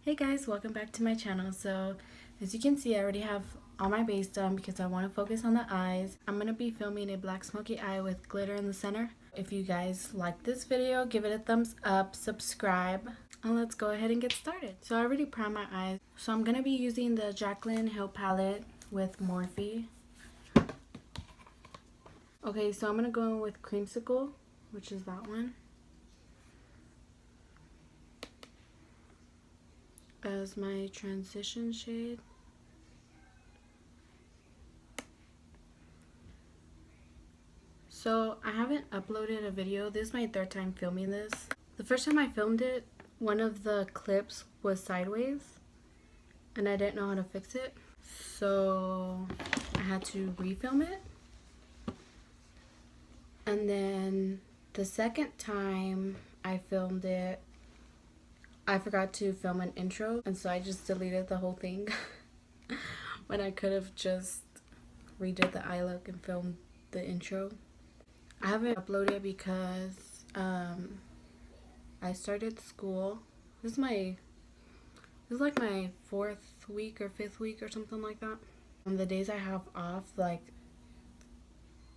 Hey guys, welcome back to my channel. So as you can see, I already have all my base done because I want to focus on the eyes. I'm going to be filming a black smoky eye with glitter in the center. If you guys like this video, give it a thumbs up, subscribe, and let's go ahead and get started. So I already primed my eyes. So I'm going to be using the JaclynHillxMorhpe palette with Morphe. Okay, so I'm going to go in with Creamsicle, which is that one, as my transition shade. So I haven't uploaded a video. This is my third time filming this. The first time I filmed it, one of the clips was sideways and I didn't know how to fix it, so I had to refilm it. And then the second time I filmed it, I forgot to film an intro, and so I just deleted the whole thing when I could have just redid the eye look and filmed the intro. I haven't uploaded because I started school. This is like my 4th week or 5th week or something like that. On the days I have off, like,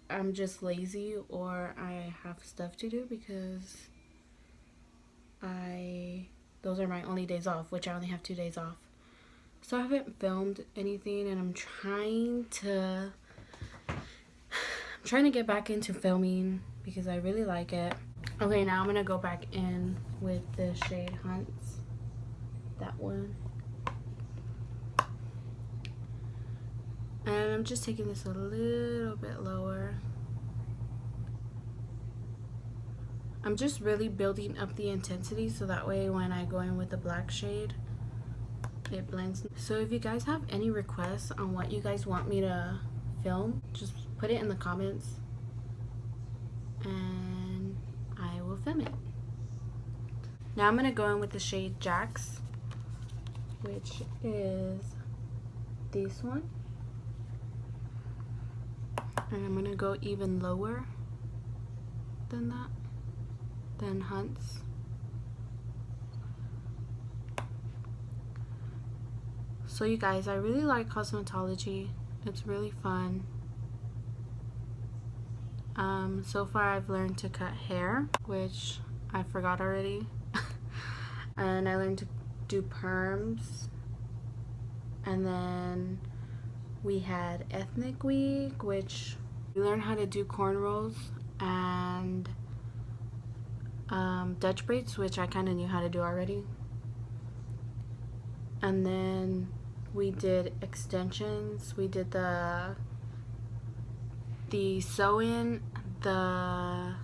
I'm just lazy or I have stuff to do because those are my only days off, which I only have 2 days off. So I haven't filmed anything, and I'm trying to get back into filming because I really like it. Okay, now I'm gonna go back in with the shade Hunts, that one. And I'm just taking this a little bit lower. I'm just really building up the intensity so that way when I go in with the black shade, it blends. So if you guys have any requests on what you guys want me to film, just put it in the comments and I will film it. Now I'm gonna go in with the shade Jacz, which is this one, and I'm gonna go even lower than that, than Hunts. So you guys, I really like cosmetology. It's really fun. So far I've learned to cut hair, which I forgot already. And I learned to do perms. And then we had ethnic week, which we learned how to do cornrows and Dutch braids, which I kind of knew how to do already. And then we did extensions. We did the sew-in, the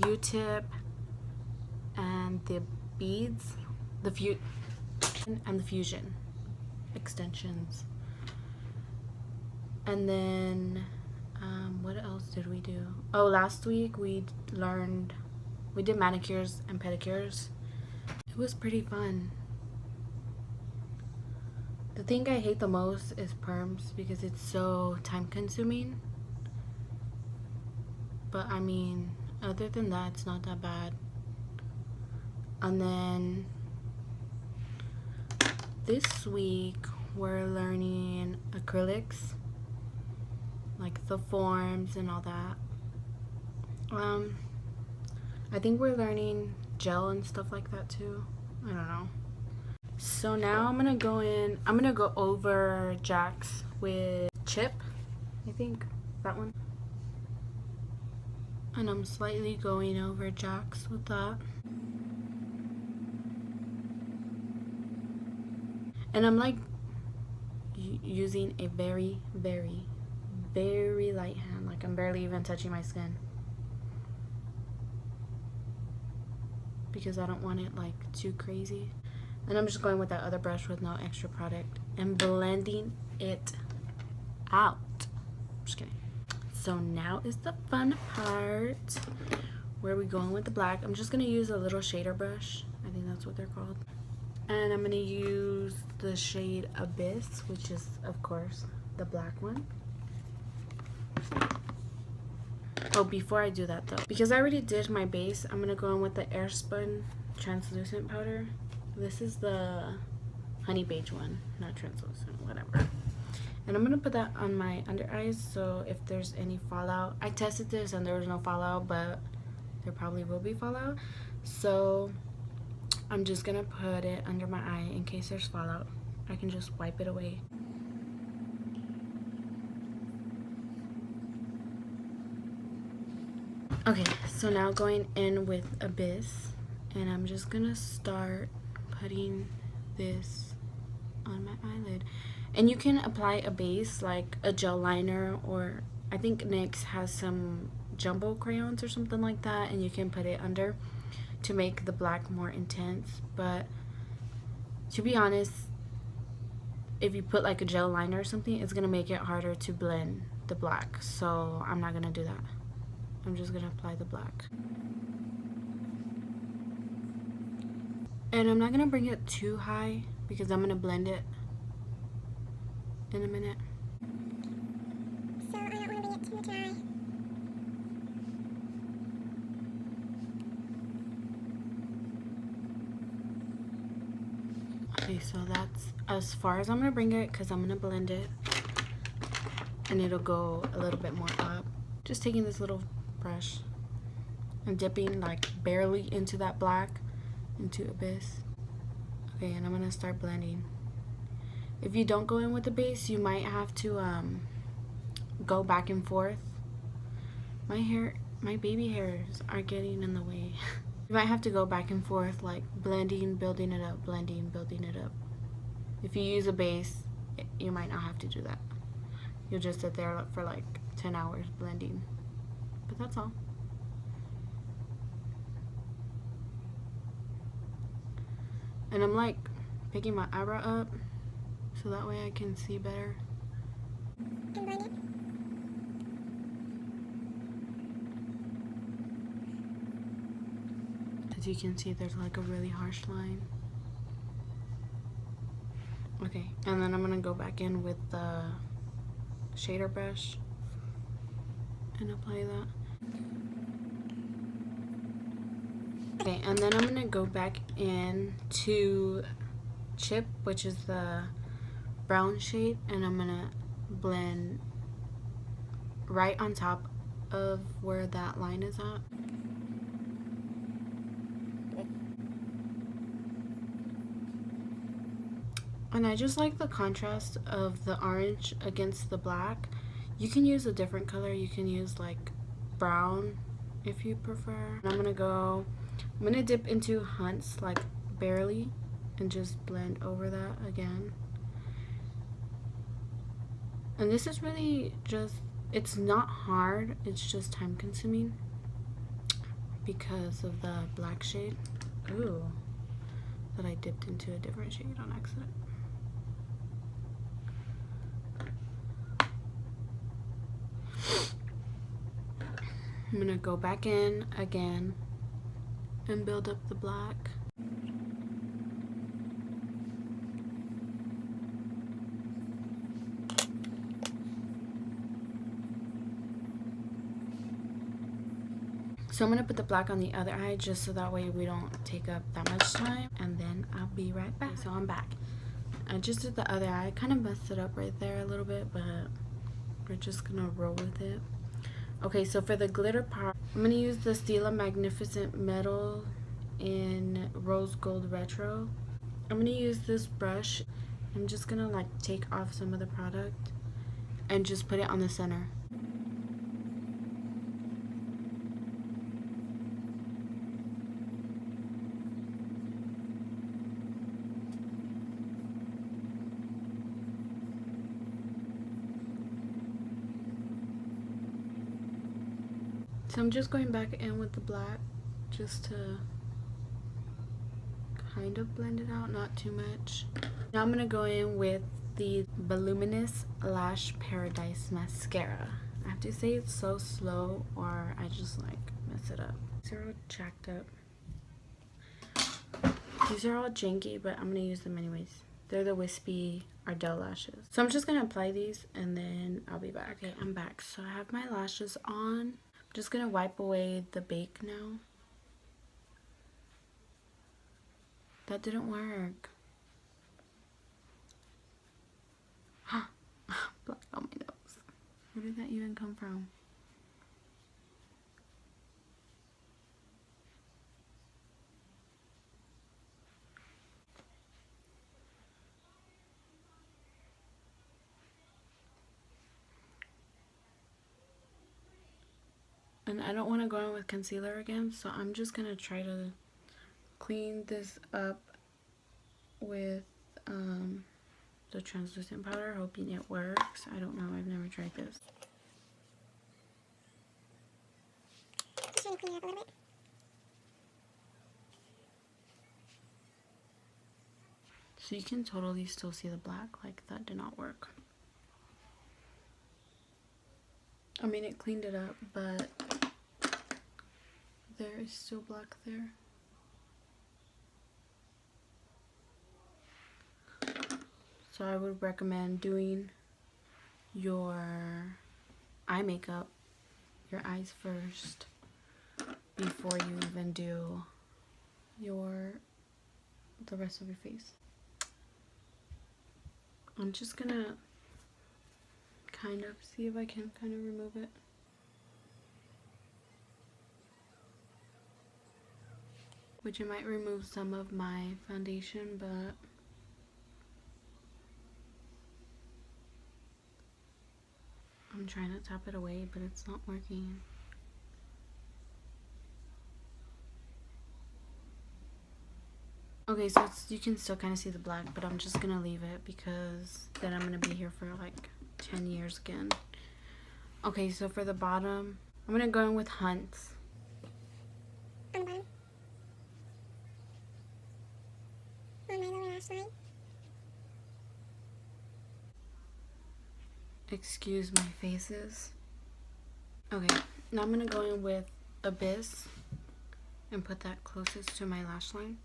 U-tip, and the beads, and the fusion extensions. And then what else did we do? Oh, last week we did manicures and pedicures. It was pretty fun. The thing I hate the most is perms because it's so time consuming. But I mean, other than that, it's not that bad. And then this week we're learning acrylics, like the forms and all that. I think we're learning gel and stuff like that too. I don't know. So now I'm gonna go over Jacz with Chip, I think, that one. And I'm slightly going over Jacz with that. And I'm like using a very, very, very light hand. Like I'm barely even touching my skin, because I don't want it like too crazy. And I'm just going with that other brush with no extra product and blending it out. Just kidding. So now is the fun part where we're going with the black. I'm just gonna use a little shader brush. I think that's what they're called. And I'm gonna use the shade Abyss, which is of course the black one. Oh, before I do that though, because I already did my base, I'm gonna go in with the Airspun translucent powder. This is the honey beige one, not translucent, whatever. And I'm gonna put that on my under eyes, so if there's any fallout, I tested this and there was no fallout, but there probably will be fallout, so I'm just gonna put it under my eye in case there's fallout. I can just wipe it away. Okay, so now going in with Abyss, and I'm just gonna start putting this on my eyelid. And you can apply a base like a gel liner, or I think NYX has some jumbo crayons or something like that, and you can put it under to make the black more intense. But to be honest, if you put like a gel liner or something, it's gonna make it harder to blend the black, so I'm not gonna do that. I'm just gonna apply the black. And I'm not gonna bring it too high because I'm gonna blend it in a minute. So I don't want to bring it too dry. Okay, so that's as far as I'm gonna bring it because I'm gonna blend it and it'll go a little bit more up. Just taking this little brush and dipping like barely into that black, into Abyss. Okay, and I'm gonna start blending. If you don't go in with the base, you might have to go back and forth. My baby hairs are getting in the way. You might have to go back and forth, like blending, building it up, blending, building it up. If you use a base, you might not have to do that. You'll just sit there for like 10 hours blending. But that's all. And I'm like picking my eyebrow up so that way I can see better. And blend it. As you can see, there's like a really harsh line. Okay, and then I'm gonna go back in with the shader brush and apply that. Okay, and then I'm gonna go back in to Chip, which is the brown shade, and I'm gonna blend right on top of where that line is at. And I just like the contrast of the orange against the black. You can use a different color. You can use like brown if you prefer. I'm gonna dip into Hunts like barely and just blend over that again. And this is really just, it's not hard, it's just time consuming because of the black shade. Ooh, that I dipped into a different shade on accident. I'm gonna go back in again and build up the black. So I'm gonna put the black on the other eye just so that way we don't take up that much time, and then I'll be right back. So I'm back. I just did the other eye. I kind of messed it up right there a little bit, but we're just gonna roll with it. Okay, so for the glitter part, I'm gonna use the Stila Magnificent Metal in Rose Gold Retro. I'm gonna use this brush. I'm just gonna like take off some of the product and just put it on the center. So I'm just going back in with the black just to kind of blend it out, not too much. Now I'm going to go in with the Voluminous Lash Paradise Mascara. I have to say it's so slow or I just like mess it up. These are all jacked up. These are all janky, but I'm going to use them anyways. They're the Wispy Ardell lashes. So I'm just going to apply these and then I'll be back. Okay, I'm back. So I have my lashes on. Just gonna wipe away the bake now. That didn't work. Where did that even come from? And I don't want to go in with concealer again, so I'm just going to try to clean this up with the translucent powder, hoping it works. I don't know. I've never tried this. Just trying to clean it up a little bit. So you can totally still see the black. Like, that did not work. I mean, it cleaned it up, but there is still black there. So I would recommend doing your eye makeup, your eyes first, before you even do the rest of your face. I'm just gonna kind of see if I can kind of remove it. Which it might remove some of my foundation, but I'm trying to tap it away, but it's not working. Okay, so you can still kind of see the black, but I'm just gonna leave it because then I'm gonna be here for like 10 years again. Okay, so for the bottom, I'm gonna go in with Hunts. On the bottom. On my lower lash line. Excuse my faces. Okay, now I'm gonna go in with Abyss and put that closest to my lash line.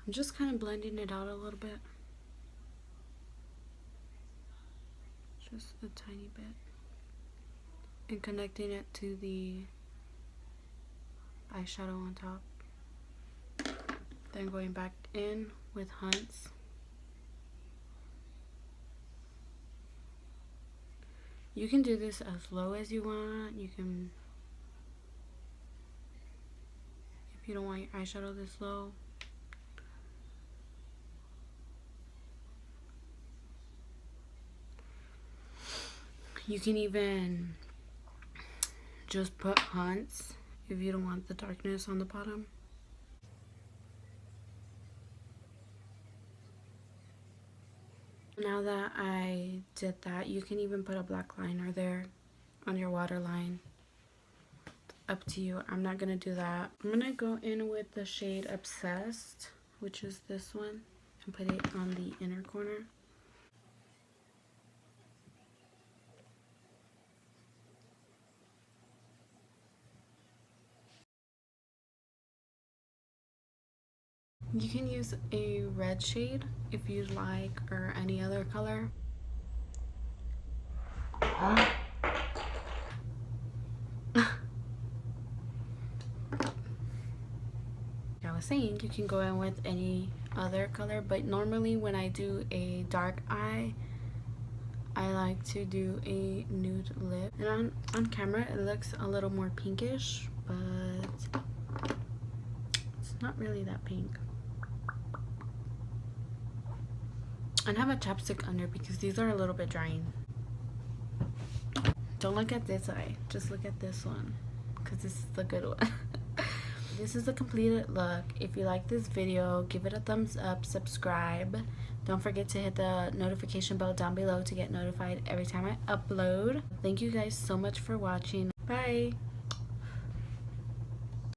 I'm just kind of blending it out a little bit. Just a tiny bit. And connecting it to the eyeshadow on top. Then going back in with Hunts. You can do this as low as you want. You can, if you don't want your eyeshadow this low. You can even just put Hunts if you don't want the darkness on the bottom. Now that I did that, you can even put a black liner there on your waterline. Up to you. I'm not gonna do that. I'm gonna go in with the shade Obsessed, which is this one, and put it on the inner corner. You can use a red shade if you'd like, or any other color. I was saying you can go in with any other color, but normally when I do a dark eye, I like to do a nude lip. And on camera it looks a little more pinkish, but it's not really that pink. And have a chapstick under because these are a little bit drying. Don't look at this eye, just look at this one because this is the good one. This is the completed look. If you like this video, give it a thumbs up, subscribe. Don't forget to hit the notification bell down below to get notified every time I upload. Thank you guys so much for watching. Bye.